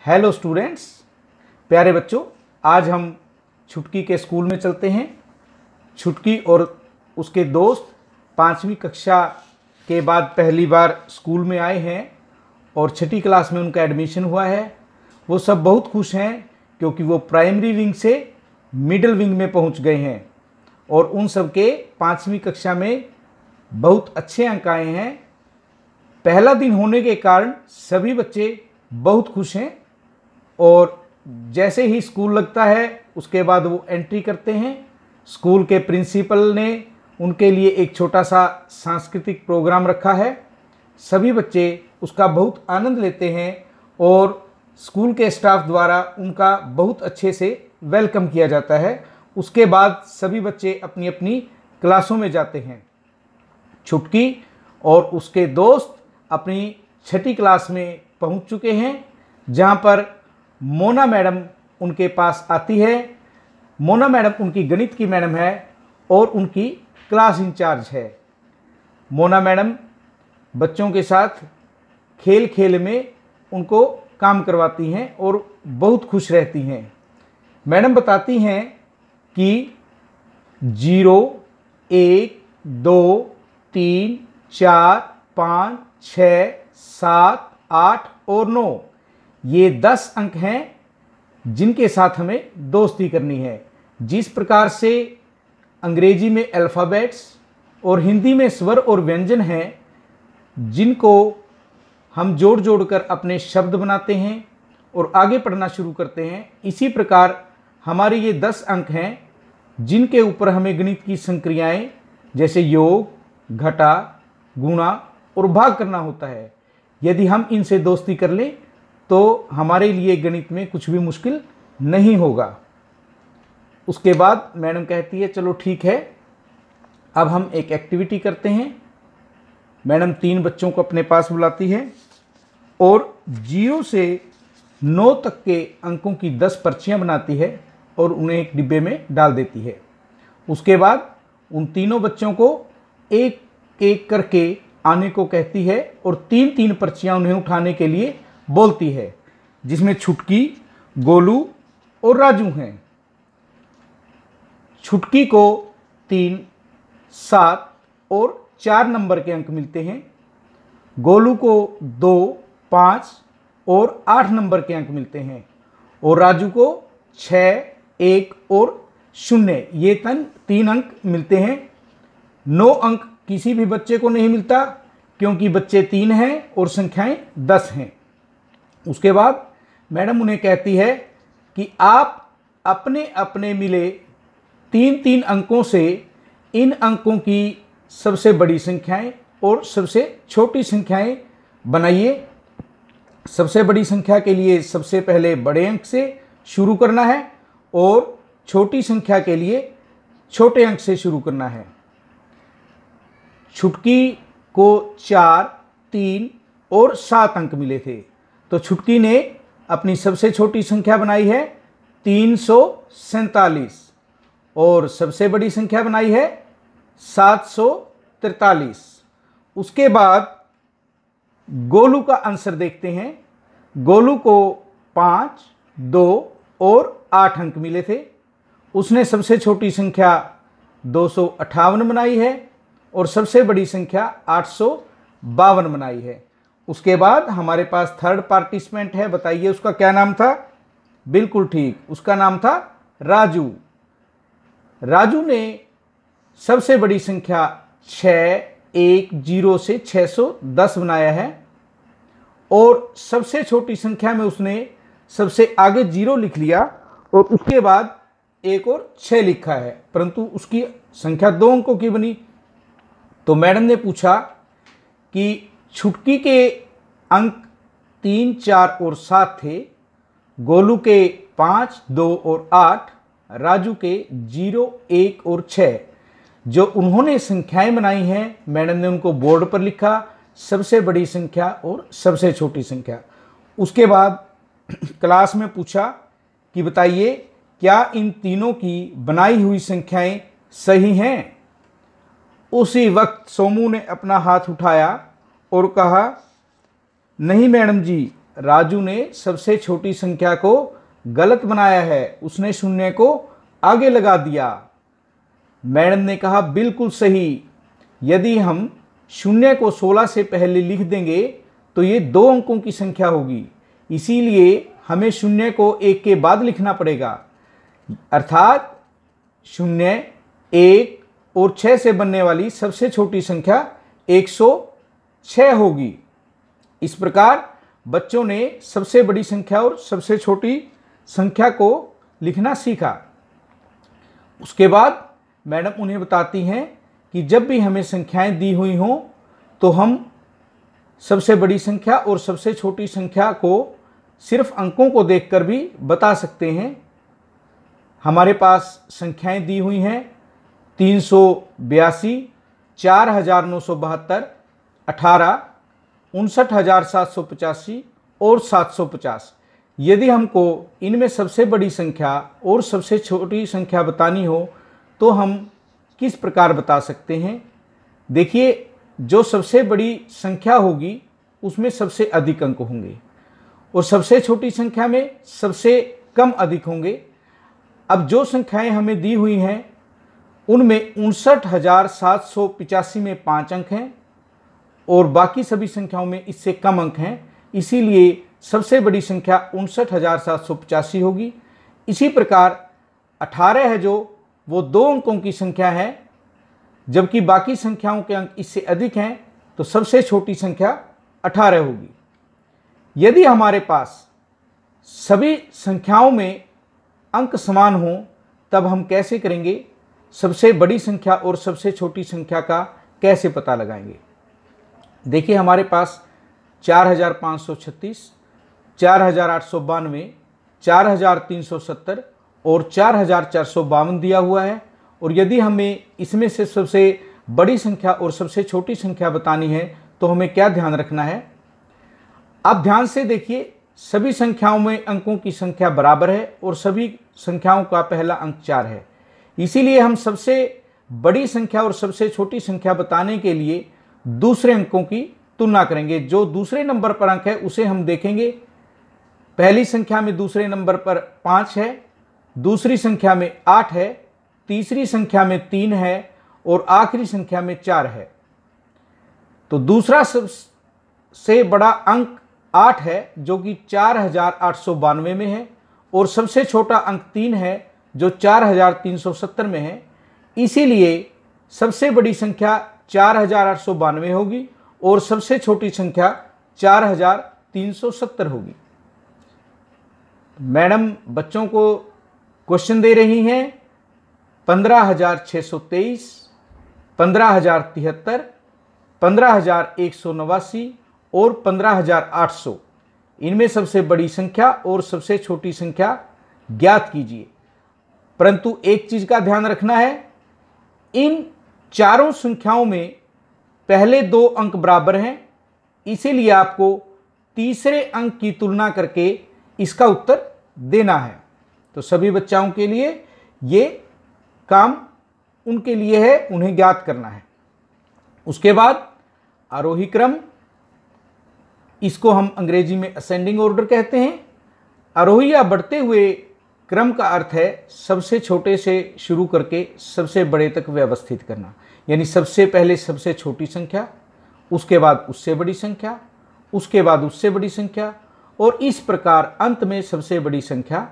Hello students, प्यारे बच्चों, आज हम छुटकी के स्कूल में चलते हैं। छुटकी और उसके दोस्त 5वीं कक्षा के बाद पहली बार स्कूल में आए हैं और 6ठी क्लास में उनका एडमिशन हुआ है। वो सब बहुत खुश हैं क्योंकि वो प्राइमरी विंग से मिडिल विंग में पहुंच गए हैं और उन सब के 5वीं कक्षा में बहुत अच्छे अंक आए हैं। पहला दिन होने के कारण सभी बच्चे बहुत खुश हैं और जैसे ही स्कूल लगता है उसके बाद वो एंट्री करते हैं। स्कूल के प्रिंसिपल ने उनके लिए एक छोटा सा सांस्कृतिक प्रोग्राम रखा है। सभी बच्चे उसका बहुत आनंद लेते हैं और स्कूल के स्टाफ द्वारा उनका बहुत अच्छे से वेलकम किया जाता है। उसके बाद सभी बच्चे अपनी अपनी क्लासों में जाते हैं। छुटकी और उसके दोस्त अपनी 6ठी क्लास में पहुंच चुके हैं, जहां पर मोना मैडम उनके पास आती है। मोना मैडम उनकी गणित की मैडम है और उनकी क्लास इंचार्ज है। मोना मैडम बच्चों के साथ खेल खेल में उनको काम करवाती हैं और बहुत खुश रहती हैं। मैडम बताती हैं कि 0, 1, 2, 3, 4, 5, 6, 7, 8 और 9 ये 10 अंक हैं जिनके साथ हमें दोस्ती करनी है। जिस प्रकार से अंग्रेजी में अल्फ़ाबेट्स और हिंदी में स्वर और व्यंजन हैं जिनको हम जोड़ जोड़ कर अपने शब्द बनाते हैं और आगे पढ़ना शुरू करते हैं, इसी प्रकार हमारे ये 10 अंक हैं जिनके ऊपर हमें गणित की संक्रियाएं जैसे योग, घटा, गुणा और भाग करना होता है। यदि हम इनसे दोस्ती कर लें तो हमारे लिए गणित में कुछ भी मुश्किल नहीं होगा। उसके बाद मैडम कहती है चलो ठीक है, अब हम एक एक्टिविटी करते हैं। मैडम 3 बच्चों को अपने पास बुलाती है और 0 से 9 तक के अंकों की 10 पर्चियां बनाती है और उन्हें एक डिब्बे में डाल देती है। उसके बाद उन तीनों बच्चों को एक एक करके आने को कहती है और 3-3 पर्चियां उन्हें उठाने के लिए बोलती है, जिसमें छुटकी, गोलू और राजू हैं। छुटकी को 3, 7 और 4 नंबर के अंक मिलते हैं। गोलू को 2, 5 और 8 नंबर के अंक मिलते हैं और राजू को 6, 1 और 0 ये 3 अंक मिलते हैं। 9 अंक किसी भी बच्चे को नहीं मिलता क्योंकि बच्चे 3 हैं और संख्याएं 10 हैं। उसके बाद मैडम उन्हें कहती है कि आप अपने अपने मिले 3-3 अंकों से इन अंकों की सबसे बड़ी संख्याएं और सबसे छोटी संख्याएं बनाइए। सबसे बड़ी संख्या के लिए सबसे पहले बड़े अंक से शुरू करना है और छोटी संख्या के लिए छोटे अंक से शुरू करना है। छुटकी को 4, 3 और 7 अंक मिले थे, तो छुटकी ने अपनी सबसे छोटी संख्या बनाई है 347 और सबसे बड़ी संख्या बनाई है 743। उसके बाद गोलू का आंसर देखते हैं। गोलू को 5, 2 और 8 अंक मिले थे। उसने सबसे छोटी संख्या 258 बनाई है और सबसे बड़ी संख्या 852 बनाई है। उसके बाद हमारे पास थर्ड पार्टिसिपेंट है, बताइए उसका क्या नाम था? बिल्कुल ठीक, उसका नाम था राजू। राजू ने सबसे बड़ी संख्या 6, 1, 0 से 610 बनाया है और सबसे छोटी संख्या में उसने सबसे आगे 0 लिख लिया और उसके बाद 1 और 6 लिखा है, परंतु उसकी संख्या 2 अंकों की बनी। तो मैडम ने पूछा कि छुटकी के अंक 3, 4 और 7 थे, गोलू के 5, 2 और 8, राजू के 0, 1 और 6। जो उन्होंने संख्याएं बनाई हैं मैडम ने उनको बोर्ड पर लिखा, सबसे बड़ी संख्या और सबसे छोटी संख्या। उसके बाद क्लास में पूछा कि बताइए क्या इन तीनों की बनाई हुई संख्याएं सही हैं? उसी वक्त सोमू ने अपना हाथ उठाया और कहा नहीं मैडम जी, राजू ने सबसे छोटी संख्या को गलत बनाया है, उसने शून्य को आगे लगा दिया। मैडम ने कहा बिल्कुल सही, यदि हम शून्य को 16 से पहले लिख देंगे तो ये 2 अंकों की संख्या होगी, इसीलिए हमें शून्य को 1 के बाद लिखना पड़ेगा, अर्थात 0, 1 और 6 से बनने वाली सबसे छोटी संख्या 106 होगी। इस प्रकार बच्चों ने सबसे बड़ी संख्या और सबसे छोटी संख्या को लिखना सीखा। उसके बाद मैडम उन्हें बताती हैं कि जब भी हमें संख्याएं दी हुई हों तो हम सबसे बड़ी संख्या और सबसे छोटी संख्या को सिर्फ अंकों को देखकर भी बता सकते हैं। हमारे पास संख्याएं दी हुई हैं 382, 4972, 18, 59,785 और 750। यदि हमको इनमें सबसे बड़ी संख्या और सबसे छोटी संख्या बतानी हो तो हम किस प्रकार बता सकते हैं? देखिए, जो सबसे बड़ी संख्या होगी उसमें सबसे अधिक अंक होंगे और सबसे छोटी संख्या में सबसे कम अधिक होंगे। अब जो संख्याएं हमें दी हुई हैं उनमें 59,785 में 5 अंक हैं और बाकी सभी संख्याओं में इससे कम अंक हैं, इसीलिए सबसे बड़ी संख्या 59,785 होगी। इसी प्रकार 18 है जो वो 2 अंकों की संख्या है, जबकि बाकी संख्याओं के अंक इससे अधिक हैं, तो सबसे छोटी संख्या 18 होगी। यदि हमारे पास सभी संख्याओं में अंक समान हों तब हम कैसे करेंगे? सबसे बड़ी संख्या और सबसे छोटी संख्या का कैसे पता लगाएंगे? देखिए, हमारे पास 4,536, 4,892, 4,370 और 4,452 दिया हुआ है और यदि हमें इसमें से सबसे बड़ी संख्या और सबसे छोटी संख्या बतानी है तो हमें क्या ध्यान रखना है? आप ध्यान से देखिए, सभी संख्याओं में अंकों की संख्या बराबर है और सभी संख्याओं का पहला अंक 4 है। इसीलिए हम सबसे बड़ी संख्या और सबसे छोटी संख्या बताने के लिए दूसरे अंकों की तुलना करेंगे। जो दूसरे नंबर पर अंक है उसे हम देखेंगे। पहली संख्या में दूसरे नंबर पर 5 है, दूसरी संख्या में 8 है, तीसरी संख्या में 3 है और आखिरी संख्या में 4 है। तो दूसरा सबसे बड़ा अंक 8 है जो कि 4,892 में है और सबसे छोटा अंक 3 है जो 4,370 में है। इसीलिए सबसे बड़ी संख्या 4,892 होगी और सबसे छोटी संख्या 4,370 होगी। मैडम बच्चों को क्वेश्चन दे रही हैं 15,623, 15,073, 15,189 और 15,800। इनमें सबसे बड़ी संख्या और सबसे छोटी संख्या ज्ञात कीजिए। परंतु एक चीज का ध्यान रखना है, इन चारों संख्याओं में पहले 2 अंक बराबर हैं, इसीलिए आपको तीसरे अंक की तुलना करके इसका उत्तर देना है। तो सभी बच्चों के लिए ये काम उनके लिए है, उन्हें ज्ञात करना है। उसके बाद आरोही क्रम, इसको हम अंग्रेजी में असेंडिंग ऑर्डर कहते हैं। आरोही या बढ़ते हुए क्रम का अर्थ है सबसे छोटे से शुरू करके सबसे बड़े तक व्यवस्थित करना, यानी सबसे पहले सबसे छोटी संख्या, उसके बाद उससे बड़ी संख्या, उसके बाद उससे बड़ी संख्या और इस प्रकार अंत में सबसे बड़ी संख्या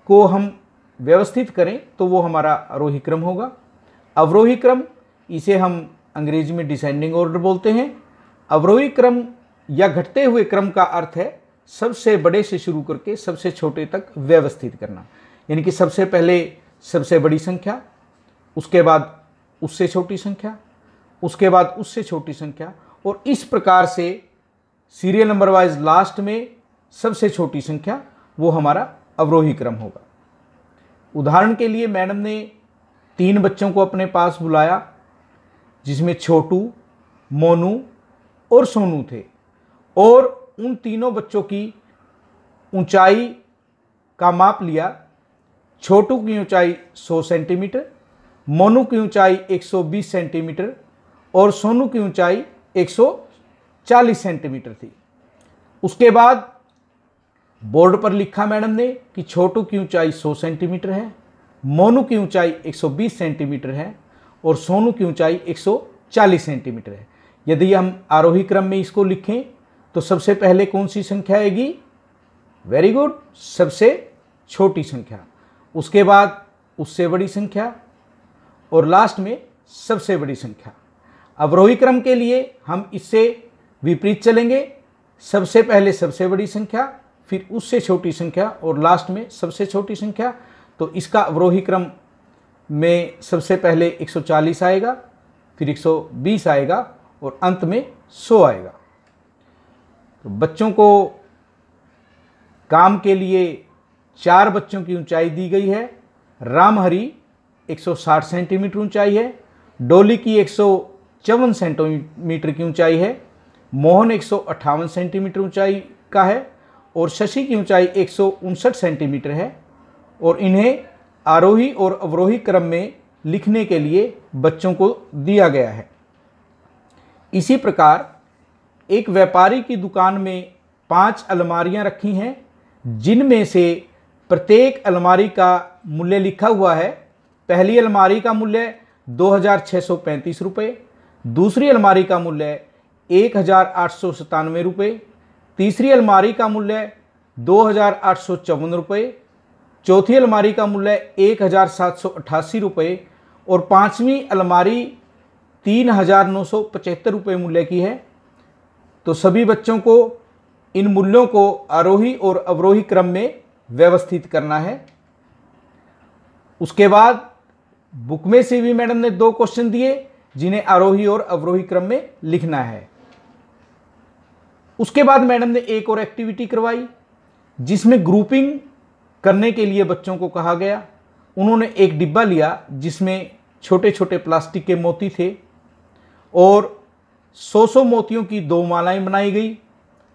को हम व्यवस्थित करें तो वो हमारा आरोही क्रम होगा। अवरोही क्रम, इसे हम अंग्रेजी में डिसेंडिंग ऑर्डर बोलते हैं। अवरोही क्रम या घटते हुए क्रम का अर्थ है सबसे बड़े से शुरू करके सबसे छोटे तक व्यवस्थित करना, यानी कि सबसे पहले सबसे बड़ी संख्या, उसके बाद उससे छोटी संख्या, उसके बाद उससे छोटी संख्या और इस प्रकार से सीरियल नंबर वाइज लास्ट में सबसे छोटी संख्या, वो हमारा अवरोही क्रम होगा। उदाहरण के लिए मैडम ने 3 बच्चों को अपने पास बुलाया जिसमें छोटू, मोनू और सोनू थे और उन तीनों बच्चों की ऊंचाई का माप लिया। छोटू की ऊंचाई 100 सेंटीमीटर, मोनू की ऊंचाई 120 सेंटीमीटर और सोनू की ऊंचाई 140 सेंटीमीटर थी। उसके बाद बोर्ड पर लिखा मैडम ने कि छोटू की ऊंचाई 100 सेंटीमीटर है, मोनू की ऊंचाई 120 सेंटीमीटर है और सोनू की ऊंचाई 140 सेंटीमीटर है। यदि हम आरोही क्रम में इसको लिखें तो सबसे पहले कौन सी संख्या आएगी? वेरी गुड, सबसे छोटी संख्या, उसके बाद उससे बड़ी संख्या और लास्ट में सबसे बड़ी संख्या। अवरोही क्रम के लिए हम इससे विपरीत चलेंगे, सबसे पहले सबसे बड़ी संख्या, फिर उससे छोटी संख्या और लास्ट में सबसे छोटी संख्या। तो इसका अवरोही क्रम में सबसे पहले 140 आएगा, फिर 120 आएगा और अंत में 100 आएगा। तो बच्चों को काम के लिए 4 बच्चों की ऊंचाई दी गई है। रामहरि 160 सेंटीमीटर ऊंचाई है, डोली की 154 सेंटीमीटर की ऊंचाई है, मोहन 158 सेंटीमीटर ऊंचाई का है और शशि की ऊंचाई 159 सेंटीमीटर है। और इन्हें आरोही और अवरोही क्रम में लिखने के लिए बच्चों को दिया गया है। इसी प्रकार एक व्यापारी की दुकान में 5 अलमारियां रखी हैं, जिनमें से प्रत्येक अलमारी का मूल्य लिखा हुआ है। पहली अलमारी का मूल्य 2635 रुपये, दूसरी अलमारी का मूल्य 1897 रुपये, तीसरी अलमारी का मूल्य 2854 रुपये, चौथी अलमारी का मूल्य 1788 रुपये और पाँचवीं अलमारी 3975 रुपये मूल्य की है। तो सभी बच्चों को इन मूल्यों को आरोही और अवरोही क्रम में व्यवस्थित करना है। उसके बाद बुक में से भी मैडम ने 2 क्वेश्चन दिए जिन्हें आरोही और अवरोही क्रम में लिखना है। उसके बाद मैडम ने एक और एक्टिविटी करवाई जिसमें ग्रुपिंग करने के लिए बच्चों को कहा गया। उन्होंने एक डिब्बा लिया जिसमें छोटे छोटे प्लास्टिक के मोती थे और 100 मोतियों की 2 मालाएं बनाई गई,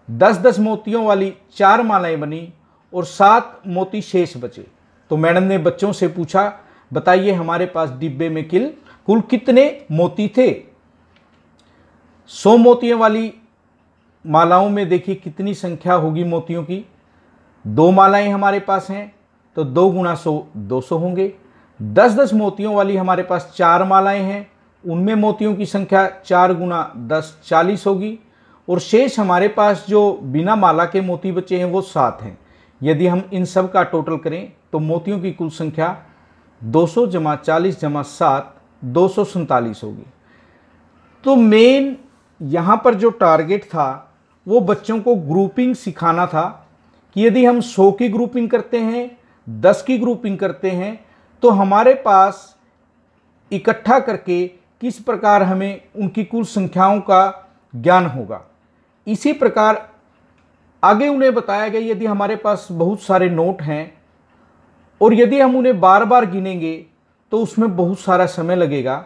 10-10 मोतियों वाली 4 मालाएं बनी और 7 मोती शेष बचे। तो मैडम ने बच्चों से पूछा, बताइए हमारे पास डिब्बे में कुल कितने मोती थे? 100 मोतियों वाली मालाओं में देखिए कितनी संख्या होगी मोतियों की। 2 मालाएं हमारे पास हैं तो 2 गुणा 100 200 होंगे। 10-10 मोतियों वाली हमारे पास 4 मालाएं हैं, उनमें मोतियों की संख्या 4 गुणा 10 40 होगी और शेष हमारे पास जो बिना माला के मोती बचे हैं वो 7 हैं। यदि हम इन सब का टोटल करें तो मोतियों की कुल संख्या 200 जमा 40 जमा 7 247 होगी। तो मेन यहाँ पर जो टारगेट था वो बच्चों को ग्रुपिंग सिखाना था कि यदि हम 100 की ग्रुपिंग करते हैं, 10 की ग्रुपिंग करते हैं तो हमारे पास इकट्ठा करके किस प्रकार हमें उनकी कुल संख्याओं का ज्ञान होगा। इसी प्रकार आगे उन्हें बताया गया यदि हमारे पास बहुत सारे नोट हैं और यदि हम उन्हें बार बार गिनेंगे तो उसमें बहुत सारा समय लगेगा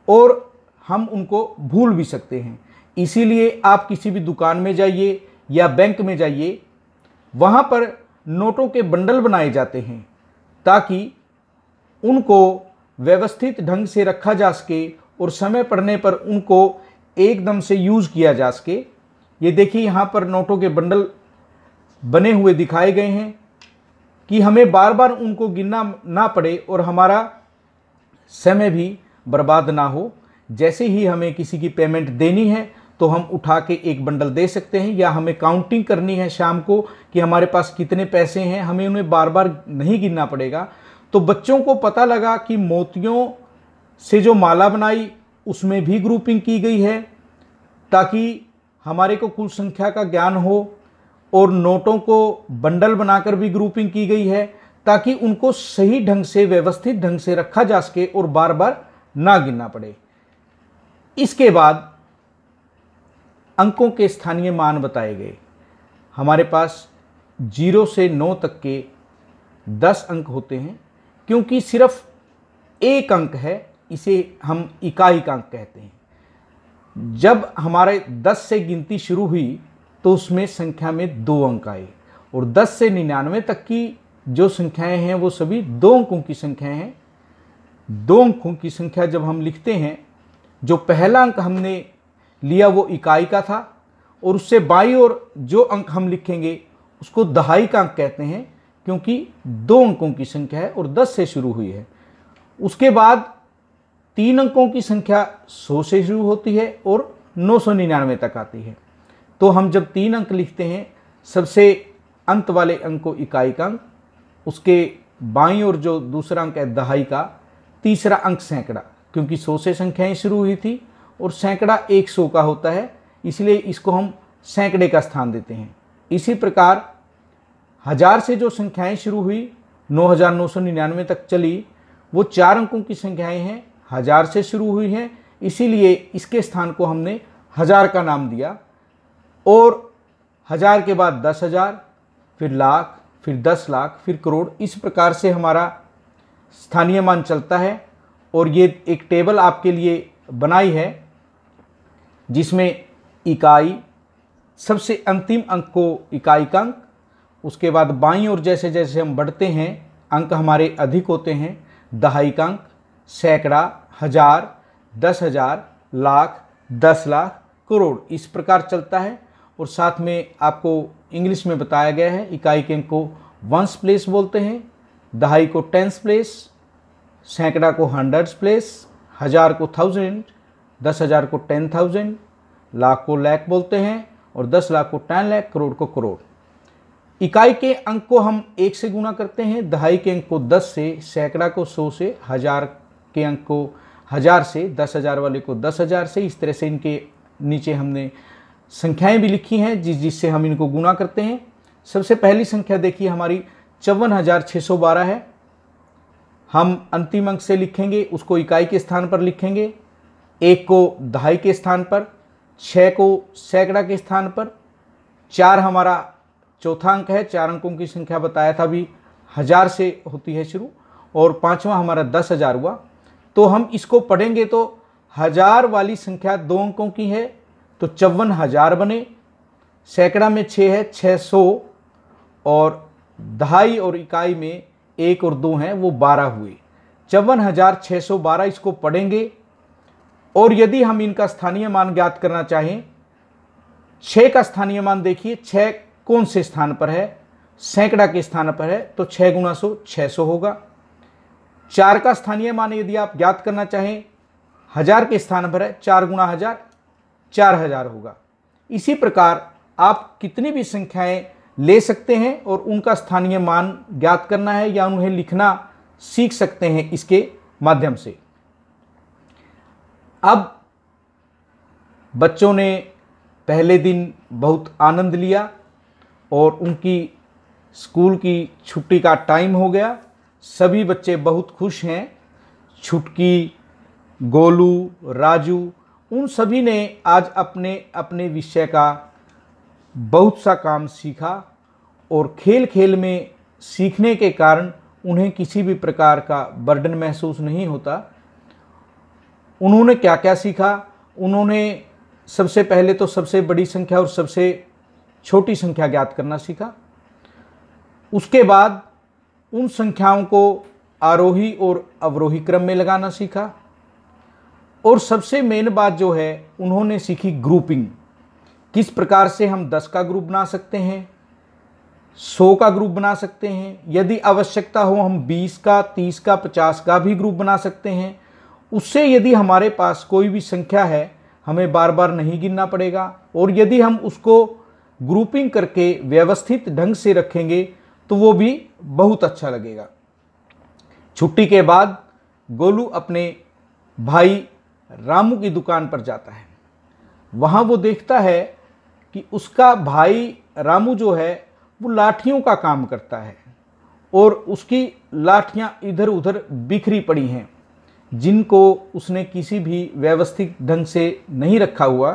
और हम उनको भूल भी सकते हैं। इसीलिए आप किसी भी दुकान में जाइए या बैंक में जाइए, वहाँ पर नोटों के बंडल बनाए जाते हैं ताकि उनको व्यवस्थित ढंग से रखा जा सके और समय पड़ने पर उनको एकदम से यूज़ किया जा सके। ये देखिए यहाँ पर नोटों के बंडल बने हुए दिखाए गए हैं कि हमें बार बार उनको गिनना ना पड़े और हमारा समय भी बर्बाद ना हो। जैसे ही हमें किसी की पेमेंट देनी है तो हम उठा के एक बंडल दे सकते हैं, या हमें काउंटिंग करनी है शाम को कि हमारे पास कितने पैसे हैं, हमें उन्हें बार बार नहीं गिनना पड़ेगा। तो बच्चों को पता लगा कि मोतियों से जो माला बनाई उसमें भी ग्रुपिंग की गई है ताकि हमारे को कुल संख्या का ज्ञान हो, और नोटों को बंडल बनाकर भी ग्रुपिंग की गई है ताकि उनको सही ढंग से व्यवस्थित ढंग से रखा जा सके और बार बार ना गिनना पड़े। इसके बाद अंकों के स्थानीय मान बताए गए। हमारे पास 0 से 9 तक के 10 अंक होते हैं। क्योंकि सिर्फ एक अंक है इसे हम इकाई का अंक कहते हैं। जब हमारे 10 से गिनती शुरू हुई तो उसमें संख्या में 2 अंक आए और 10 से 99 तक की जो संख्याएं हैं वो सभी 2 अंकों की संख्याएं हैं। 2 अंकों की संख्या जब हम लिखते हैं, जो पहला अंक हमने लिया वो इकाई का था और उससे बाईं ओर जो अंक हम लिखेंगे उसको दहाई का अंक कहते हैं, क्योंकि 2 अंकों की संख्या है और 10 से शुरू हुई है। उसके बाद 3 अंकों की संख्या 100 से शुरू होती है और 999 तक आती है। तो हम जब 3 अंक लिखते हैं, सबसे अंत वाले अंक को इकाई का अंक, उसके बाईं ओर जो दूसरा अंक है दहाई का, तीसरा अंक सैकड़ा, क्योंकि 100 से संख्याएं शुरू हुई थी और सैकड़ा 100 का होता है, इसलिए इसको हम सैकड़े का स्थान देते हैं। इसी प्रकार 1000 से जो संख्याएं शुरू हुई 9999 तक चली, वो 4 अंकों की संख्याएं हैं, 1000 से शुरू हुई हैं, इसीलिए इसके स्थान को हमने 1000 का नाम दिया। और 1000 के बाद 10,000, फिर लाख, फिर 10 लाख, फिर करोड़, इस प्रकार से हमारा स्थानीय मान चलता है। और ये एक टेबल आपके लिए बनाई है जिसमें इकाई, सबसे अंतिम अंक को इकाई का अंक, उसके बाद बाईं ओर जैसे जैसे हम बढ़ते हैं अंक हमारे अधिक होते हैं, दहाई का अंक, सैकड़ा, 1000, 10,000, लाख, 10 लाख, करोड़, इस प्रकार चलता है। और साथ में आपको इंग्लिश में बताया गया है, इकाई के अंक को वंस प्लेस बोलते हैं, दहाई को टेंस प्लेस, सैकड़ा को हंड्रेड्स प्लेस, 1000 को 1000, 10,000 को 10,000, लाख को लैख बोलते हैं और 10 लाख को 10 लाख, करोड़ को करोड़। इकाई के अंक को हम 1 से गुना करते हैं, दहाई के अंक को 10 से, सैकड़ा को 100 से, 1000 के अंक को 1000 से, 10,000 वाले को 10,000 से। इस तरह से इनके नीचे हमने संख्याएं भी लिखी हैं जिससे हम इनको गुना करते हैं। सबसे पहली संख्या देखिए हमारी 54,612 है। हम अंतिम अंक से लिखेंगे, उसको इकाई के स्थान पर लिखेंगे, 1 को दहाई के स्थान पर, 6 को सैकड़ा के स्थान पर, 4 हमारा चौथा अंक है, 4 अंकों की संख्या बताया था अभी, 1000 से होती है शुरू, और 5वां हमारा 10,000 हुआ। तो हम इसको पढ़ेंगे तो 1000 वाली संख्या 2 अंकों की है तो 54,000 बने, सैकड़ा में 6 है 600, और दहाई और इकाई में 1 और 2 हैं वो 12 हुए, 54,612 इसको पढ़ेंगे। और यदि हम इनका स्थानीय मान ज्ञात करना चाहें, 6 का स्थानीय मान देखिए, 6 कौन से स्थान पर है, सैकड़ा के स्थान पर है, तो 6 गुना 100 600 होगा। 4 का स्थानीय मान यदि आप ज्ञात करना चाहें, 1000 के स्थान पर है, 4 गुना 1000 4000 होगा। इसी प्रकार आप कितनी भी संख्याएं ले सकते हैं और उनका स्थानीय मान ज्ञात करना है या उन्हें लिखना सीख सकते हैं इसके माध्यम से। अब बच्चों ने पहले दिन बहुत आनंद लिया और उनकी स्कूल की छुट्टी का टाइम हो गया। सभी बच्चे बहुत खुश हैं। छुटकी, गोलू, राजू, उन सभी ने आज अपने अपने विषय का बहुत सा काम सीखा और खेल खेल में सीखने के कारण उन्हें किसी भी प्रकार का बर्डन महसूस नहीं होता। उन्होंने क्या क्या सीखा? उन्होंने सबसे पहले तो सबसे बड़ी संख्या और सबसे छोटी संख्या ज्ञात करना सीखा। उसके बाद उन संख्याओं को आरोही और अवरोही क्रम में लगाना सीखा। और सबसे मेन बात जो है, उन्होंने सीखी ग्रुपिंग। किस प्रकार से हम 10 का ग्रुप बना सकते हैं, 100 का ग्रुप बना सकते हैं, यदि आवश्यकता हो हम 20 का, 30 का, 50 का भी ग्रुप बना सकते हैं। उससे यदि हमारे पास कोई भी संख्या है, हमें बार बार नहीं गिनना पड़ेगा। और यदि हम उसको ग्रुपिंग करके व्यवस्थित ढंग से रखेंगे तो वो भी बहुत अच्छा लगेगा। छुट्टी के बाद गोलू अपने भाई रामू की दुकान पर जाता है। वहाँ वो देखता है कि उसका भाई रामू जो है वो लाठियों का काम करता है और उसकी लाठियाँ इधर उधर बिखरी पड़ी हैं, जिनको उसने किसी भी व्यवस्थित ढंग से नहीं रखा हुआ।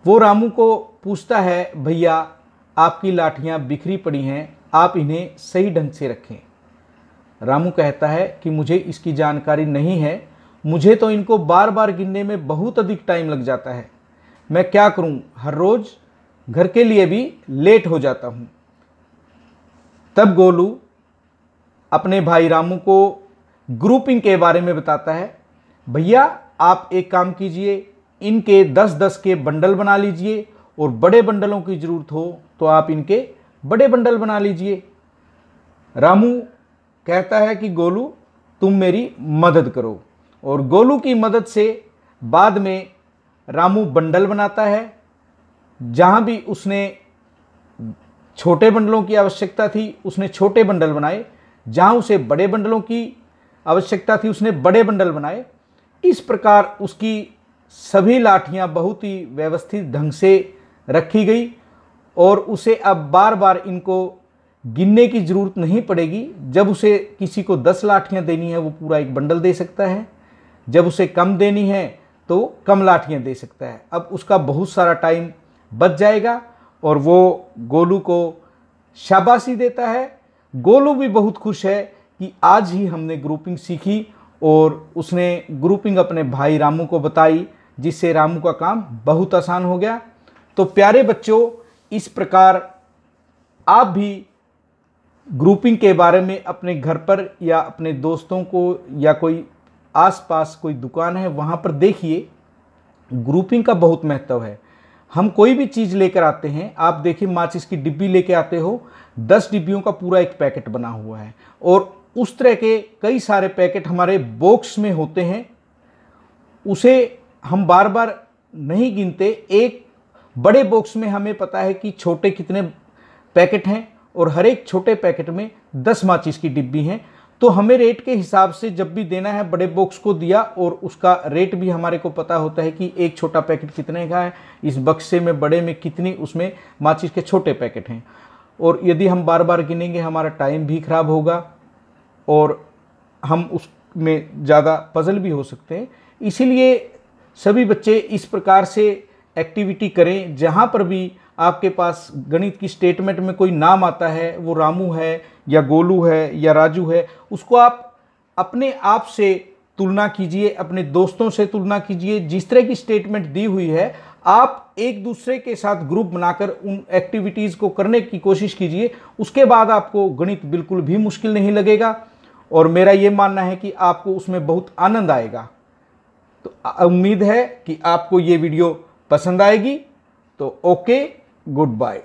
वो रामू को पूछता है, भैया आपकी लाठियाँ बिखरी पड़ी हैं, आप इन्हें सही ढंग से रखें। रामू कहता है कि मुझे इसकी जानकारी नहीं है, मुझे तो इनको बार बार गिनने में बहुत अधिक टाइम लग जाता है। मैं क्या करूं, हर रोज घर के लिए भी लेट हो जाता हूं। तब गोलू अपने भाई रामू को ग्रुपिंग के बारे में बताता है। भैया आप एक काम कीजिए, इनके 10-10 के बंडल बना लीजिए और बड़े बंडलों की ज़रूरत हो तो आप इनके बड़े बंडल बना लीजिए। रामू कहता है कि गोलू तुम मेरी मदद करो, और गोलू की मदद से बाद में रामू बंडल बनाता है। जहाँ भी उसने छोटे बंडलों की आवश्यकता थी उसने छोटे बंडल बनाए, जहाँ उसे बड़े बंडलों की आवश्यकता थी उसने बड़े बंडल बनाए। इस प्रकार उसकी सभी लाठियाँ बहुत ही व्यवस्थित ढंग से रखी गई और उसे अब बार बार इनको गिनने की ज़रूरत नहीं पड़ेगी। जब उसे किसी को 10 लाठियाँ देनी है वो पूरा एक बंडल दे सकता है, जब उसे कम देनी है तो कम लाठियाँ दे सकता है। अब उसका बहुत सारा टाइम बच जाएगा और वो गोलू को शाबाशी देता है। गोलू भी बहुत खुश है कि आज ही हमने ग्रुपिंग सीखी और उसने ग्रुपिंग अपने भाई रामू को बताई, जिससे रामू का काम बहुत आसान हो गया। तो प्यारे बच्चों, इस प्रकार आप भी ग्रुपिंग के बारे में अपने घर पर या अपने दोस्तों को या कोई आसपास कोई दुकान है वहाँ पर देखिए, ग्रुपिंग का बहुत महत्व है। हम कोई भी चीज़ लेकर आते हैं, आप देखिए माचिस की डिब्बी लेके आते हो, 10 डिब्बियों का पूरा एक पैकेट बना हुआ है और उस तरह के कई सारे पैकेट हमारे बॉक्स में होते हैं। उसे हम बार बार नहीं गिनते। एक बड़े बॉक्स में हमें पता है कि छोटे कितने पैकेट हैं और हर एक छोटे पैकेट में 10 माचिस की डिब्बी हैं। तो हमें रेट के हिसाब से जब भी देना है बड़े बॉक्स को दिया और उसका रेट भी हमारे को पता होता है कि एक छोटा पैकेट कितने का है, इस बक्से में बड़े में कितनी उसमें माचिस के छोटे पैकेट हैं। और यदि हम बार बार गिनेंगे हमारा टाइम भी खराब होगा और हम उसमें ज़्यादा पजल भी हो सकते हैं। इसीलिए सभी बच्चे इस प्रकार से एक्टिविटी करें। जहाँ पर भी आपके पास गणित की स्टेटमेंट में कोई नाम आता है, वो रामू है या गोलू है या राजू है, उसको आप अपने आप से तुलना कीजिए, अपने दोस्तों से तुलना कीजिए। जिस तरह की स्टेटमेंट दी हुई है आप एक दूसरे के साथ ग्रुप बनाकर उन एक्टिविटीज़ को करने की कोशिश कीजिए। उसके बाद आपको गणित बिल्कुल भी मुश्किल नहीं लगेगा और मेरा ये मानना है कि आपको उसमें बहुत आनंद आएगा। तो उम्मीद है कि आपको ये वीडियो पसंद आएगी। तो ओके, गुड बाय।